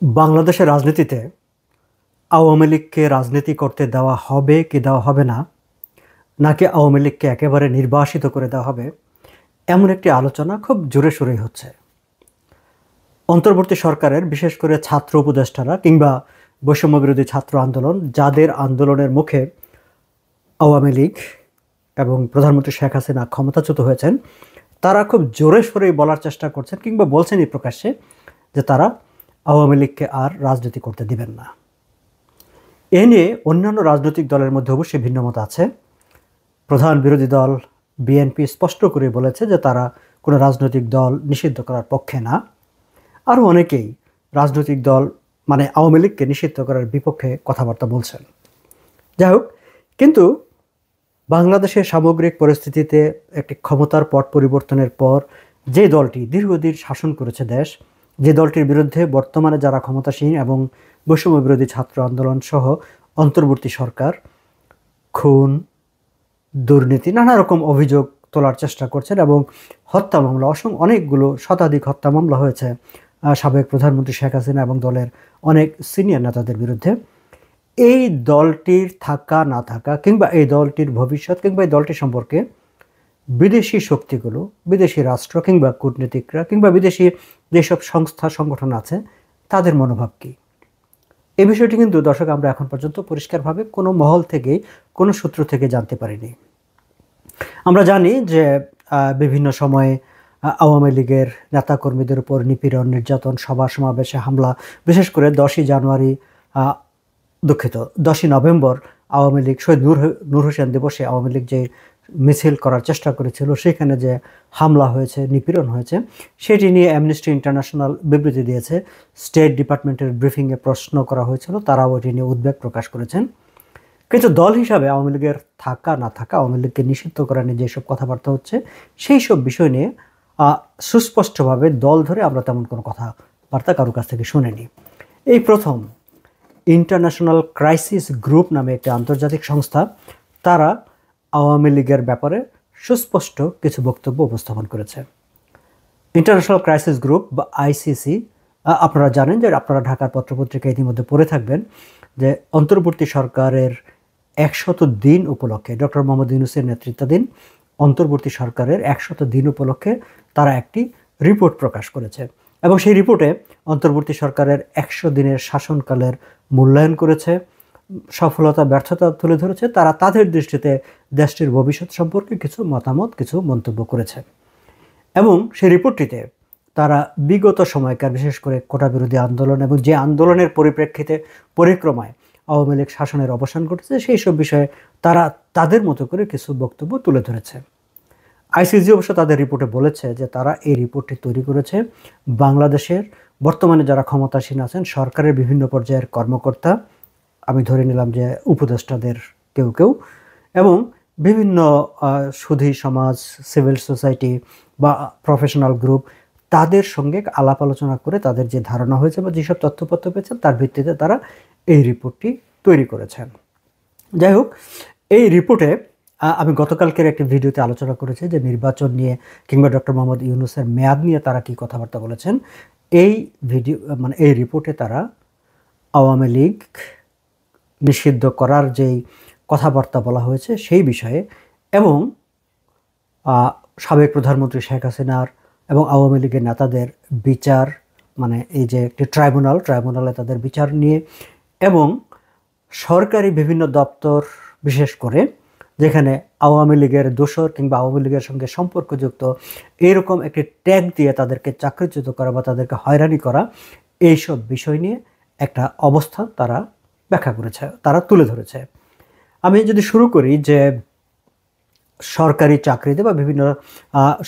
বাংলাদেশের রাজনীতিতে আওয়ামী লীগকে রাজনীতি করতে দেওয়া হবে কি দেওয়া হবে না, নাকি আওয়ামী লীগকে একেবারে নির্বাসিত করে দেওয়া হবে, এমন একটি আলোচনা খুব জোরে সোরেই হচ্ছে। অন্তর্বর্তী সরকারের বিশেষ করে ছাত্র উপদেষ্টারা কিংবা বৈষম্যবিরোধী ছাত্র আন্দোলন, যাদের আন্দোলনের মুখে আওয়ামী লীগ এবং প্রধানমন্ত্রী শেখ হাসিনা ক্ষমতাচ্যুত হয়েছেন, তারা খুব জোরে সোরেই বলার চেষ্টা করছেন কিংবা বলছেনই প্রকাশ্যে যে তারা আওয়ামী লীগকে আর রাজনীতি করতে দিবেন না। এ নিয়ে অন্যান্য রাজনৈতিক দলের মধ্যে অবশ্যই ভিন্নমত আছে। প্রধান বিরোধী দল বিএনপি স্পষ্ট করে বলেছে যে তারা কোনো রাজনৈতিক দল নিষিদ্ধ করার পক্ষে না। আরও অনেকেই রাজনৈতিক দল মানে আওয়ামী লীগকে নিষিদ্ধ করার বিপক্ষে কথাবার্তা বলছেন। যাই হোক, কিন্তু বাংলাদেশের সামগ্রিক পরিস্থিতিতে একটি ক্ষমতার পট পরিবর্তনের পর যে দলটি দীর্ঘদিন শাসন করেছে দেশ, যে দলটির বিরুদ্ধে বর্তমানে যারা ক্ষমতাসীন এবং বৈষম্য বিরোধী ছাত্র আন্দোলন সহ অন্তর্বর্তী সরকার খুন, দুর্নীতি, নানা রকম অভিযোগ তোলার চেষ্টা করছেন এবং হত্যা মামলা, অনেকগুলো শতাধিক হত্যা মামলা হয়েছে সাবেক প্রধানমন্ত্রী শেখ হাসিনা এবং দলের অনেক সিনিয়র নেতাদের বিরুদ্ধে। এই দলটির থাকা না থাকা কিংবা এই দলটির ভবিষ্যৎ কিংবা এই দলটি সম্পর্কে বিদেশি শক্তিগুলো, বিদেশি রাষ্ট্র কিংবা কূটনীতিকরা কিংবা বিদেশি যেসব সংস্থা সংগঠন আছে, তাদের মনোভাব কী, এই বিষয়টি কিন্তু দর্শক আমরা এখন পর্যন্ত পরিষ্কারভাবে কোনো মহল থেকে, কোনো সূত্র থেকে জানতে পারিনি। আমরা জানি যে বিভিন্ন সময়ে আওয়ামী লীগের নেতাকর্মীদের উপর নিপীড়ন, নির্যাতন, সভা সমাবেশে হামলা, বিশেষ করে 10ই নভেম্বর আওয়ামী লীগ শহীদ নূর হোসেন দিবসে আওয়ামী লীগ যে মিছিল করার চেষ্টা করেছিল, সেখানে যে হামলা হয়েছে, নিপীড়ন হয়েছে, সেটি নিয়ে অ্যামনেস্টি ইন্টারন্যাশনাল বিবৃতি দিয়েছে। স্টেট ডিপার্টমেন্টের ব্রিফিংয়ে প্রশ্ন করা হয়েছিল, তারাও এটি নিয়ে উদ্বেগ প্রকাশ করেছেন। কিন্তু দল হিসাবে আওয়ামী লীগের থাকা না থাকা, আওয়ামী লীগকে নিষিদ্ধ করা নিয়ে যেসব কথাবার্তা হচ্ছে, সেই সব বিষয় নিয়ে সুস্পষ্টভাবে দল ধরে আমরা তেমন কোনো কথাবার্তা কারো কাছ থেকে শুনিনি। এই প্রথম ইন্টারন্যাশনাল ক্রাইসিস গ্রুপ নামে একটি আন্তর্জাতিক সংস্থা, তারা আওয়ামী লীগের ব্যাপারে সুস্পষ্ট কিছু বক্তব্য উপস্থাপন করেছে। ইন্টারন্যাশনাল ক্রাইসিস গ্রুপ বা আইসিসি, আপনারা জানেন যে আপনারা ঢাকার পত্রপত্রিকা ইতিমধ্যে পড়ে থাকবেন যে অন্তর্বর্তী সরকারের 100 দিন উপলক্ষে, ডক্টর মোহাম্মদ ইউনূসের নেতৃত্বাধীন অন্তর্বর্তী সরকারের 100 দিন উপলক্ষে তারা একটি রিপোর্ট প্রকাশ করেছে এবং সেই রিপোর্টে অন্তর্বর্তী সরকারের 100 দিনের শাসনকালের মূল্যায়ন করেছে, সফলতা ব্যর্থতা তুলে ধরেছে। তারা তাদের দৃষ্টিতে দেশটির ভবিষ্যৎ সম্পর্কে কিছু মতামত, কিছু মন্তব্য করেছে এবং সেই রিপোর্টটিতে তারা বিগত সময়কার, বিশেষ করে কোটা বিরোধী আন্দোলন এবং যে আন্দোলনের পরিপ্রেক্ষিতে পরিক্রমায় আওয়ামী লীগ শাসনের অবসান ঘটেছে, সেই সব বিষয়ে তারা তাদের মতো করে কিছু বক্তব্য তুলে ধরেছে। আইসিসি অবশ্য তাদের রিপোর্টে বলেছে যে তারা এই রিপোর্টটি তৈরি করেছে বাংলাদেশের বর্তমানে যারা ক্ষমতাসীন আছেন, সরকারের বিভিন্ন পর্যায়ের কর্মকর্তা, আমি ধরে নিলাম যে উপদেষ্টাদের কেউ কেউ, এবং বিভিন্ন সুধী সমাজ, সিভিল সোসাইটি বা প্রফেশনাল গ্রুপ, তাদের সঙ্গে আলাপ আলোচনা করে তাদের যে ধারণা হয়েছে বা যেসব তথ্যপত্র পেয়েছেন, তার ভিত্তিতে তারা এই রিপোর্টটি তৈরি করেছেন। যাই হোক, এই রিপোর্টে আমি গতকালকের একটি ভিডিওতে আলোচনা করেছি যে নির্বাচন নিয়ে কিংবা ডক্টর মোহাম্মদ ইউনূসের মেয়াদ নিয়ে তারা কি কথাবার্তা বলেছেন। এই এই রিপোর্টে তারা আওয়ামী লীগ নিষিদ্ধ করার যেই কথাবার্তা বলা হয়েছে সেই বিষয়ে এবং সাবেক প্রধানমন্ত্রী শেখ হাসিনার এবং আওয়ামী লীগের নেতাদের বিচার, এই যে একটি ট্রাইব্যুনালে তাদের বিচার নিয়ে, এবং সরকারি বিভিন্ন দপ্তর, বিশেষ করে যেখানে আওয়ামী লীগের দোসর কিংবা আওয়ামী লীগের সঙ্গে সম্পর্কযুক্ত এরকম একটি ট্যাগ দিয়ে তাদেরকে চাকরিচ্যুত করা বা তাদেরকে হয়রানি করা, এইসব বিষয় নিয়ে একটা অবস্থান তারা ব্যাখ্যা করেছে, তারা তুলে ধরেছে। আমি যদি শুরু করি যে সরকারি চাকরিতে বা বিভিন্ন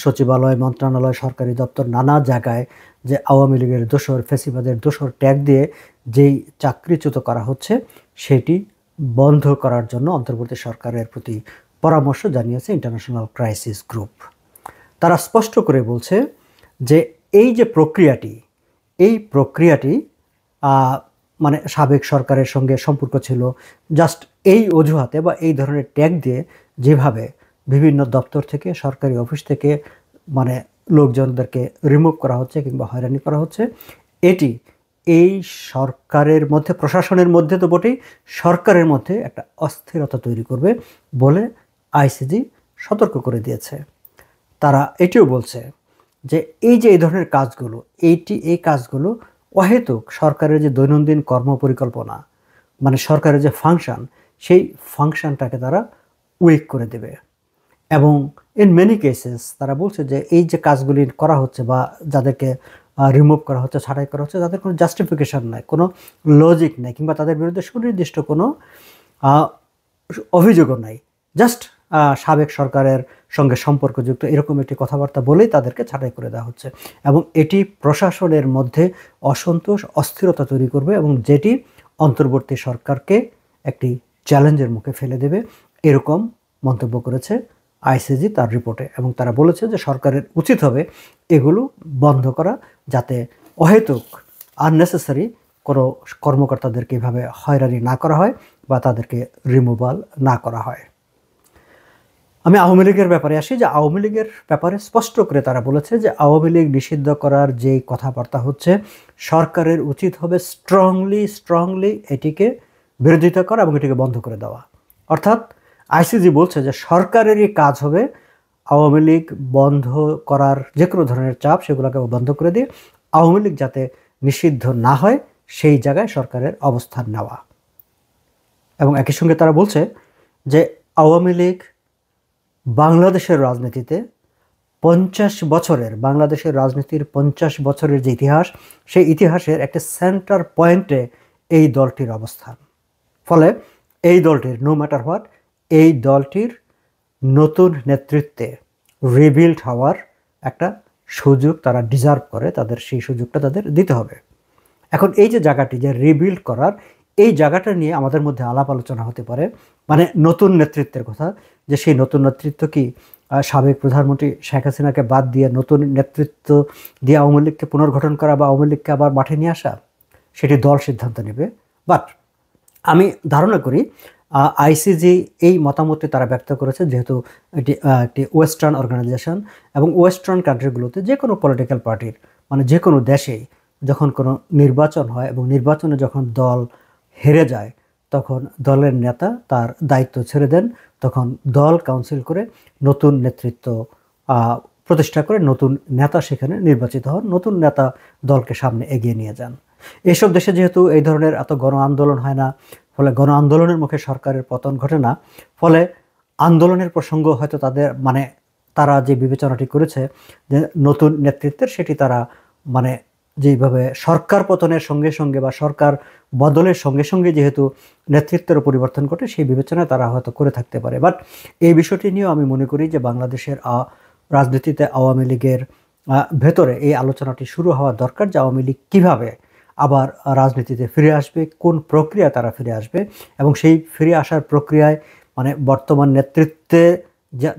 সচিবালয়, মন্ত্রণালয়, সরকারি দপ্তর, নানা জায়গায় যে আওয়ামী লীগের দোসর, ফ্যাসিবাদের দোসর ট্যাগ দিয়ে যেই চাকরিচ্যুত করা হচ্ছে, সেটি বন্ধ করার জন্য অন্তর্বর্তী সরকারের প্রতি পরামর্শ জানিয়েছে ইন্টারন্যাশনাল ক্রাইসিস গ্রুপ। তারা স্পষ্ট করে বলছে যে এই যে প্রক্রিয়াটি, এই প্রক্রিয়াটি সাবেক সরকারের সঙ্গে সম্পর্ক ছিল, জাস্ট এই অজুহাতে বা এই ধরনের ট্যাগ দিয়ে যেভাবে বিভিন্ন দপ্তর থেকে, সরকারি অফিস থেকে লোকজনদেরকে রিমুভ করা হচ্ছে কিংবা হয়রানি করা হচ্ছে, এটি এই সরকারের মধ্যে, প্রশাসনের মধ্যে তো বটেই, সরকারের মধ্যে একটা অস্থিরতা তৈরি করবে বলে আইসিজি সতর্ক করে দিয়েছে। তারা এটিও বলছে যে এই ধরনের কাজগুলো, এই কাজগুলো অহেতুক সরকারের যে দৈনন্দিন কর্মপরিকল্পনা, মানে সরকারের যে ফাংশন, সেই ফাংশনটাকে তারা উইক করে দেবে। এবং ইন মেনি কেসেস তারা বলছে যে এই যে কাজগুলি করা হচ্ছে বা যাদেরকে রিমুভ করা হচ্ছে, ছাঁটাই করা হচ্ছে, তাদের কোনো জাস্টিফিকেশন নাই, কোনো লজিক নাই, কিংবা তাদের বিরুদ্ধে সুনির্দিষ্ট কোনো অভিযোগও নাই। জাস্ট সাবেক সরকারের সঙ্গে সম্পর্কযুক্ত এরকম একটি কথাবার্তা বলেই তাদেরকে ছাঁটাই করে দেওয়া হচ্ছে। এবং এটি প্রশাসনের মধ্যে অসন্তোষ, অস্থিরতা তৈরি করবে এবং যেটি অন্তর্বর্তী সরকারকে একটি চ্যালেঞ্জের মুখে ফেলে দেবে, এরকম মন্তব্য করেছে আইসিজি তার রিপোর্টে। এবং তারা বলেছে যে সরকারের উচিত হবে এগুলো বন্ধ করা, যাতে অহেতুক আননেসেসারি কোনো কর্মকর্তাদেরকে এভাবে হয়রানি না করা হয় বা তাদেরকে রিমুভাল না করা হয়। আমি আওয়ামী লীগের ব্যাপারে আসি, যে আওয়ামী লীগের ব্যাপারে স্পষ্ট করে তারা বলেছে যে আওয়ামী লীগ নিষিদ্ধ করার যে কথাবার্তা হচ্ছে, সরকারের উচিত হবে স্ট্রংলি এটিকে বিরোধিতা করা এবং এটিকে বন্ধ করে দেওয়া। অর্থাৎ আইসিজি বলছে যে সরকারেরই কাজ হবে আওয়ামী লীগ বন্ধ করার যে কোনো ধরনের চাপ সেগুলোকে বন্ধ করে দিয়ে আওয়ামী লীগ যাতে নিষিদ্ধ না হয় সেই জায়গায় সরকারের অবস্থান নেওয়া। এবং একই সঙ্গে তারা বলছে যে আওয়ামী লীগ বাংলাদেশের রাজনীতিতে 50 বছরের, বাংলাদেশের রাজনীতির 50 বছরের যে ইতিহাস, সেই ইতিহাসের একটা সেন্টার পয়েন্টে এই দলটির অবস্থান। ফলে এই দলটির নো ম্যাটার হোয়াট, এই দলটির নতুন নেতৃত্বে রিবিল্ড হওয়ার একটা সুযোগ তারা ডিজার্ভ করে, তাদের সেই সুযোগটা তাদের দিতে হবে। এখন এই যে জায়গাটি, যে রিবিল্ড করার, এই জায়গাটা নিয়ে আমাদের মধ্যে আলাপ আলোচনা হতে পারে। মানে নতুন নেতৃত্বের কথা, যে সেই নতুন নেতৃত্ব কি সাবেক প্রধানমন্ত্রী শেখ হাসিনাকে বাদ দিয়ে নতুন নেতৃত্ব দিয়ে আওয়ামী লীগকে পুনর্গঠন করা বা আওয়ামী লীগকে আবার মাঠে নিয়ে আসা, সেটি দল সিদ্ধান্ত নেবে। বাট আমি ধারণা করি আইসিজি এই মতামতটি তারা ব্যক্ত করেছে, যেহেতু এটি একটি ওয়েস্টার্ন অর্গানাইজেশন, এবং ওয়েস্টার্ন কান্ট্রিগুলোতে যে কোনো পলিটিক্যাল পার্টির, মানে যে কোনো দেশেই যখন কোনো নির্বাচন হয় এবং নির্বাচনে যখন দল হেরে যায়, তখন দলের নেতা তার দায়িত্ব ছেড়ে দেন, তখন দল কাউন্সিল করে নতুন নেতৃত্ব প্রতিষ্ঠা করে নতুন নেতা সেখানে নির্বাচিত হন, নতুন নেতা দলকে সামনে এগিয়ে নিয়ে যান। এইসব দেশে যেহেতু এই ধরনের এত গণ আন্দোলন হয় না, ফলে গণ আন্দোলনের মুখে সরকারের পতন ঘটে না, ফলে আন্দোলনের প্রসঙ্গ হয়তো তাদের, মানে তারা যে বিবেচনাটি করেছে যে নতুন নেতৃত্বের, সেটি তারা মানে যেভাবে সরকার পতনের সঙ্গে সঙ্গে বা সরকার বদলের সঙ্গে সঙ্গে যেহেতু নেতৃত্বের পরিবর্তন ঘটে, সেই বিবেচনায় তারা হয়তো করে থাকতে পারে। বাট এই বিষয়টি নিয়েও আমি মনে করি যে বাংলাদেশের রাজনীতিতে আওয়ামী লীগের ভেতরে এই আলোচনাটি শুরু হওয়া দরকার, যে আওয়ামী লীগ কীভাবে আবার রাজনীতিতে ফিরে আসবে, কোন প্রক্রিয়া তারা ফিরে আসবে, এবং সেই ফিরে আসার প্রক্রিয়ায় মানে বর্তমান নেতৃত্বে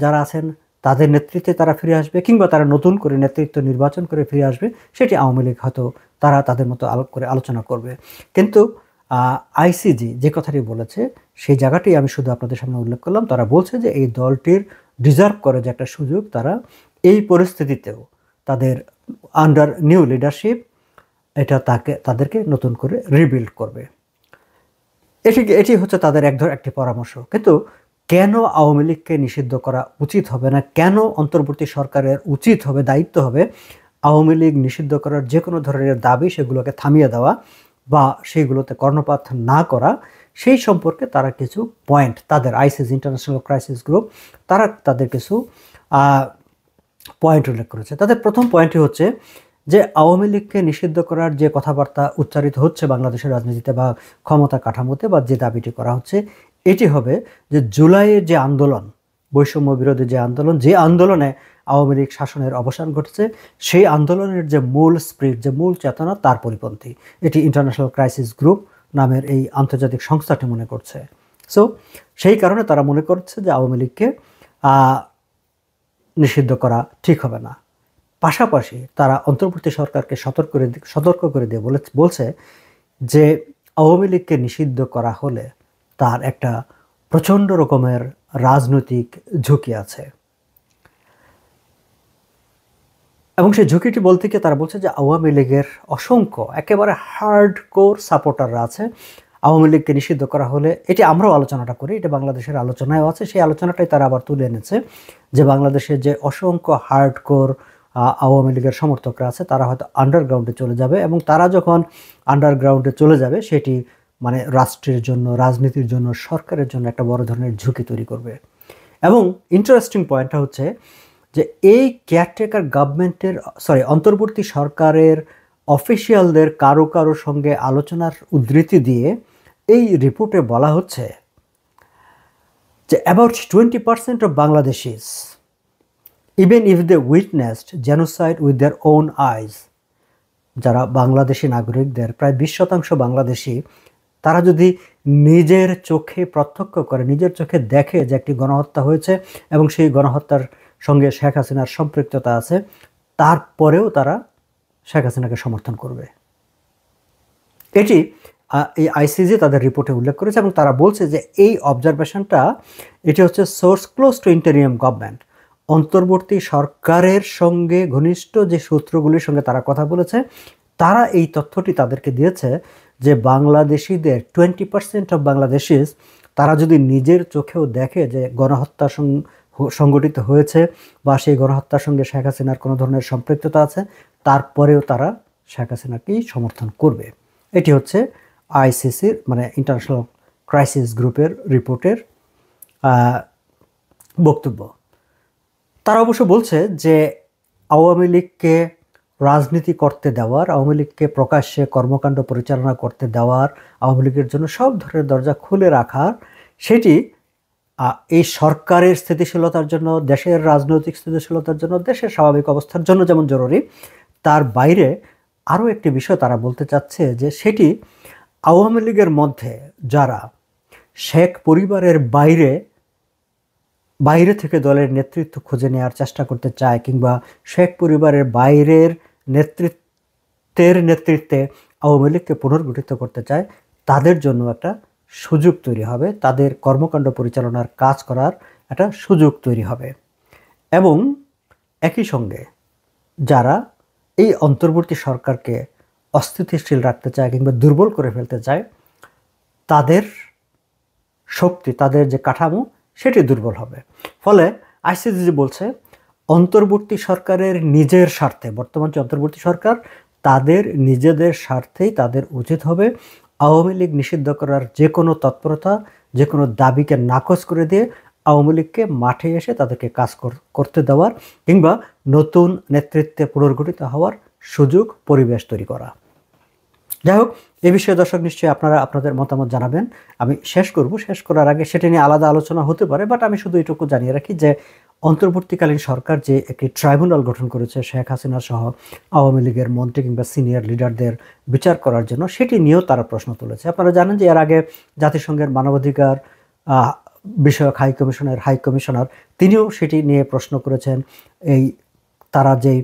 যারা আছেন তাদের নেতৃত্বে তারা ফিরে আসবে, কিংবা তারা নতুন করে নেতৃত্ব নির্বাচন করে ফিরে আসবে, সেটি আওয়ামী লীগ হয়তো তারা তাদের মতো করে আলোচনা করবে। কিন্তু আইসিজি যে কথাটি বলেছে, সেই জায়গাটি আমি শুধু আপনাদের সামনে উল্লেখ করলাম। তারা বলছে যে এই দলটির ডিজার্ভ করে যে একটা সুযোগ, তারা এই পরিস্থিতিতেও তাদের আন্ডার নিউ লিডারশিপ এটা তাদেরকে নতুন করে রিবিল্ড করবে। এটি হচ্ছে তাদের একটি পরামর্শ। কিন্তু কেন আওয়ামী লীগকে নিষিদ্ধ করা উচিত হবে না, কেন অন্তর্বর্তী সরকারের উচিত হবে, দায়িত্ব হবে আওয়ামী লীগ নিষিদ্ধ করার যে কোনো ধরনের দাবি সেগুলোকে থামিয়ে দেওয়া বা সেইগুলোতে কর্ণপাত না করা, সেই সম্পর্কে তারা কিছু পয়েন্ট, তাদের আইসিস ইন্টারন্যাশনাল ক্রাইসিস গ্রুপ, তারা তাদের কিছু পয়েন্ট উল্লেখ করেছে। তাদের প্রথম পয়েন্টটি হচ্ছে যে আওয়ামী লীগকে নিষিদ্ধ করার যে কথাবার্তা উচ্চারিত হচ্ছে বাংলাদেশের রাজনীতিতে বা ক্ষমতা কাঠামোতে, বা যে দাবিটি করা হচ্ছে, এটি হবে যে জুলাইয়ের যে আন্দোলন, বৈষম্য বিরোধী যে আন্দোলন, যে আন্দোলনে আওয়ামী লীগ শাসনের অবসান ঘটেছে, সেই আন্দোলনের যে মূল স্পিরিট, যে মূল চেতনা, তার পরিপন্থী এটি ইন্টারন্যাশনাল ক্রাইসিস গ্রুপ নামের এই আন্তর্জাতিক সংস্থাটি মনে করছে। সো সেই কারণে তারা মনে করছে যে আওয়ামী লীগকে নিষিদ্ধ করা ঠিক হবে না। পাশাপাশি তারা অন্তর্বর্তী সরকারকে সতর্ক করে দিয়ে বলছে যে আওয়ামী লীগকে নিষিদ্ধ করা হলে তার একটা প্রচণ্ড রকমের রাজনৈতিক ঝুঁকি আছে। এবং সেই ঝুঁকিটি বলতে গিয়ে তারা বলছে যে আওয়ামী লীগের অসংখ্য একেবারে হার্ড কোর সাপোর্টাররা আছে। আওয়ামী লীগকে নিষিদ্ধ করা হলে, এটি আমরাও আলোচনাটা করি, এটা বাংলাদেশের আলোচনায়ও আছে, সেই আলোচনাটাই তারা আবার তুলে এনেছে যে বাংলাদেশের যে অসংখ্য হার্ড কোর আওয়ামী লীগের সমর্থকরা আছে তারা হয়তো আন্ডারগ্রাউন্ডে চলে যাবে, এবং তারা যখন আন্ডারগ্রাউন্ডে চলে যাবে সেটি মানে রাষ্ট্রের জন্য, রাজনীতির জন্য, সরকারের জন্য একটা বড় ধরনের ঝুঁকি তৈরি করবে। এবং ইন্টারেস্টিং পয়েন্টটা হচ্ছে যে এই কেয়ারটেকার গভর্নমেন্টের অন্তর্বর্তী সরকারের অফিসিয়ালদের কারো কারো সঙ্গে আলোচনার উদ্ধৃতি দিয়ে এই রিপোর্টে বলা হচ্ছে যে about 20% of Bangladeshis even if they witnessed genocide with their own eyes, যারা বাংলাদেশি নাগরিকদের প্রায় 20% বাংলাদেশি, তারা যদি নিজের চোখে প্রত্যক্ষ করে, নিজের চোখে দেখে যে একটি গণহত্যা হয়েছে এবং সেই গণহত্যার সঙ্গে শেখ হাসিনার সম্পৃক্ততা আছে, তারপরেও তারা শেখ হাসিনাকে সমর্থন করবে। এটি এই আইসিজি তাদের রিপোর্টে উল্লেখ করেছে, এবং তারা বলছে যে এই অবজারভেশনটা এটি হচ্ছে source close two interim government, অন্তর্বর্তী সরকারের সঙ্গে ঘনিষ্ঠ যে সূত্রগুলির সঙ্গে তারা কথা বলেছে তারা এই তথ্যটি তাদেরকে দিয়েছে যে বাংলাদেশিদের 20% অফ বাংলাদেশিস, তারা যদি নিজের চোখেও দেখে যে গণহত্যা সংগঠিত হয়েছে বা সেই গণহত্যার সঙ্গে শেখ হাসিনার কোনো ধরনের সম্পৃক্ততা আছে, তারপরেও তারা শেখ হাসিনাকেই সমর্থন করবে। এটি হচ্ছে আইসিসির মানে ইন্টারন্যাশনাল ক্রাইসিস গ্রুপের রিপোর্টের বক্তব্য। তারা অবশ্য বলছে যে আওয়ামী লীগকে রাজনীতি করতে দেওয়ার, আওয়ামী লীগকে প্রকাশ্যে কর্মকাণ্ড পরিচালনা করতে দেওয়ার, আওয়ামী লীগের জন্য সব ধরনের দরজা খুলে রাখার, সেটি এই সরকারের স্থিতিশীলতার জন্য, দেশের রাজনৈতিক স্থিতিশীলতার জন্য, দেশের স্বাভাবিক অবস্থার জন্য যেমন জরুরি, তার বাইরে আরও একটি বিষয় তারা বলতে চাচ্ছে যে সেটি আওয়ামী লীগের মধ্যে যারা শেখ পরিবারের বাইরে থেকে দলের নেতৃত্ব খুঁজে নেওয়ার চেষ্টা করতে চায়, কিংবা শেখ পরিবারের বাইরের নেতৃত্বে আওয়ামী লীগকে পুনর্গঠিত করতে চায়, তাদের জন্য একটা সুযোগ তৈরি হবে, তাদের কর্মকাণ্ড পরিচালনার কাজ করার একটা সুযোগ তৈরি হবে। এবং একই সঙ্গে যারা এই অন্তর্বর্তী সরকারকে অস্থিতিশীল রাখতে চায় কিংবা দুর্বল করে ফেলতে চায়, তাদের শক্তি, তাদের যে কাঠামো, সেটি দুর্বল হবে। ফলে আইসিজি বলছে অন্তর্বর্তী সরকারের নিজের স্বার্থে, বর্তমান যে অন্তর্বর্তী সরকার, তাদের নিজেদের স্বার্থেই তাদের উচিত হবে আওয়ামী লীগ নিষিদ্ধ করার যে কোনো তৎপরতা, যে কোনো দাবিকে নাকচ করে দিয়ে আওয়ামী লীগকে মাঠে এসে তাদেরকে কাজ করতে দেওয়ার কিংবা নতুন নেতৃত্বে পুনর্গঠিত হওয়ার সুযোগ, পরিবেশ তৈরি করা। যাই হোক, এই বিষয়ে দর্শক নিশ্চয়ই আপনারা আপনাদের মতামত জানাবেন। আমি শেষ করার আগে সেটা নিয়ে আলাদা আলোচনা হতে পারে, বাট আমি শুধু এটুকু জানিয়ে রাখি যে অন্তর্বর্তীকালীন সরকার যে একটি ট্রাইব্যুনাল গঠন করেছে শেখ হাসিনা সহ আওয়ামী লীগের মন্ত্রী কিংবা সিনিয়র লিডারদের বিচার করার জন্য, সেটি নিয়েও তারা প্রশ্ন তুলেছে। আপনারা জানেন যে এর আগে জাতিসংঘের মানবাধিকার বিষয়ক হাই কমিশনার তিনিও সেটি নিয়ে প্রশ্ন করেছেন। তারা যেই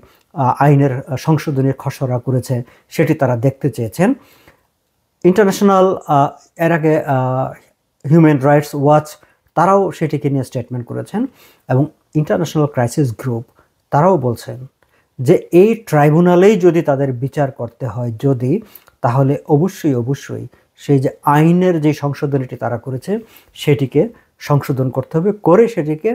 আইনের সংশোধনের খসড়া করেছে সেটি তারা দেখতে চেয়েছেন। ইন্টারন্যাশনাল এর আগে হিউম্যান রাইটস ওয়াচ তারাও সেটিকে নিয়ে স্টেটমেন্ট করেছেন, এবং ইন্টারন্যাশনাল ক্রাইসিস গ্রুপ তারাও বলছেন যে এই ট্রাইব্যুনালেই যদি তাদের বিচার করতে হয়, তাহলে অবশ্যই সেই যে আইনের যে সংশোধনীটি তারা করেছে সেটিকে সংশোধন করতে হবে, করে সেটিকে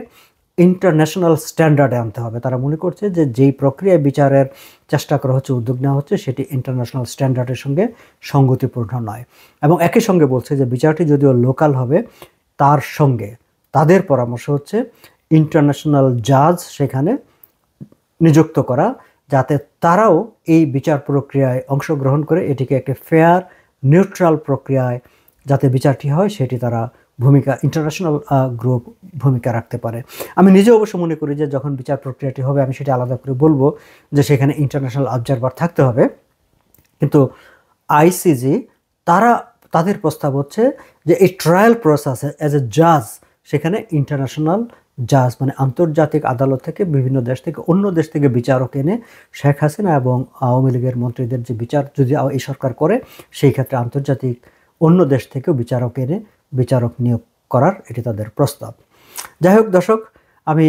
ইন্টারন্যাশনাল স্ট্যান্ডার্ডে আনতে হবে। তারা মনে করছে যে যেই প্রক্রিয়ায় বিচারের চেষ্টা করা হচ্ছে, উদ্যোগ নেওয়া হচ্ছে, সেটি ইন্টারন্যাশনাল স্ট্যান্ডার্ডের সঙ্গে সঙ্গতিপূর্ণ নয়। এবং একই সঙ্গে বলছে যে বিচারটি যদিও লোকাল হবে, তার সঙ্গে তাদের পরামর্শ হচ্ছে ইন্টারন্যাশনাল জাজ সেখানে নিযুক্ত করা, যাতে তারাও এই বিচার প্রক্রিয়ায় অংশগ্রহণ করে এটিকে একটি ফেয়ার, নিউট্রাল প্রক্রিয়ায় যাতে বিচারটি হয়, সেটি তারা ইন্টারন্যাশনাল গ্রুপ ভূমিকা রাখতে পারে। আমি নিজে অবশ্য মনে করি যে যখন বিচার প্রক্রিয়াটি হবে, আমি সেটি আলাদা করে বলবো যে সেখানে ইন্টারন্যাশনাল অবজারভার থাকতে হবে। কিন্তু আইসিজি তাদের প্রস্তাব হচ্ছে যে এই ট্রায়াল প্রসেসে অ্যাজ এ জাজ সেখানে ইন্টারন্যাশনাল জাজ মানে আন্তর্জাতিক আদালত থেকে, বিভিন্ন দেশ থেকে, অন্য দেশ থেকে বিচারক এনে শেখ হাসিনা এবং আওয়ামী লীগের মন্ত্রীদের যে বিচার যদি এই সরকার করে, সেই ক্ষেত্রে আন্তর্জাতিক অন্য দেশ থেকেও বিচারক এনে বিচারক নিয়োগ করার এটি তাদের প্রস্তাব। যাই হোক দর্শক, আমি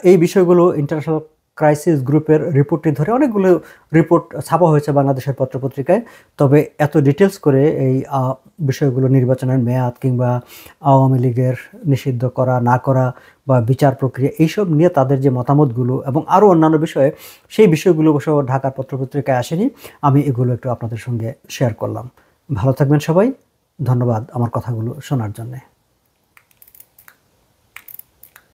এই বিষয়গুলো ইন্টারন্যাশনাল ক্রাইসিস গ্রুপের রিপোর্টটি ধরে অনেকগুলো রিপোর্ট ছাপা হয়েছে বাংলাদেশের পত্রপত্রিকায়। তবে এত ডিটেলস করে এই বিষয়গুলো, নির্বাচনের মেয়াদ কিংবা আওয়ামী লীগের নিষিদ্ধ করা না করা বা বিচার প্রক্রিয়া, এইসব নিয়ে তাদের যে মতামতগুলো এবং আরও অন্যান্য বিষয়ে, সেই বিষয়গুলো অবশ্য ঢাকার পত্রপত্রিকায় আসেনি। আমি এগুলো একটু আপনাদের সঙ্গে শেয়ার করলাম। ভালো থাকবেন সবাই। ধন্যবাদ আমার কথাগুলো শোনার জন্যে।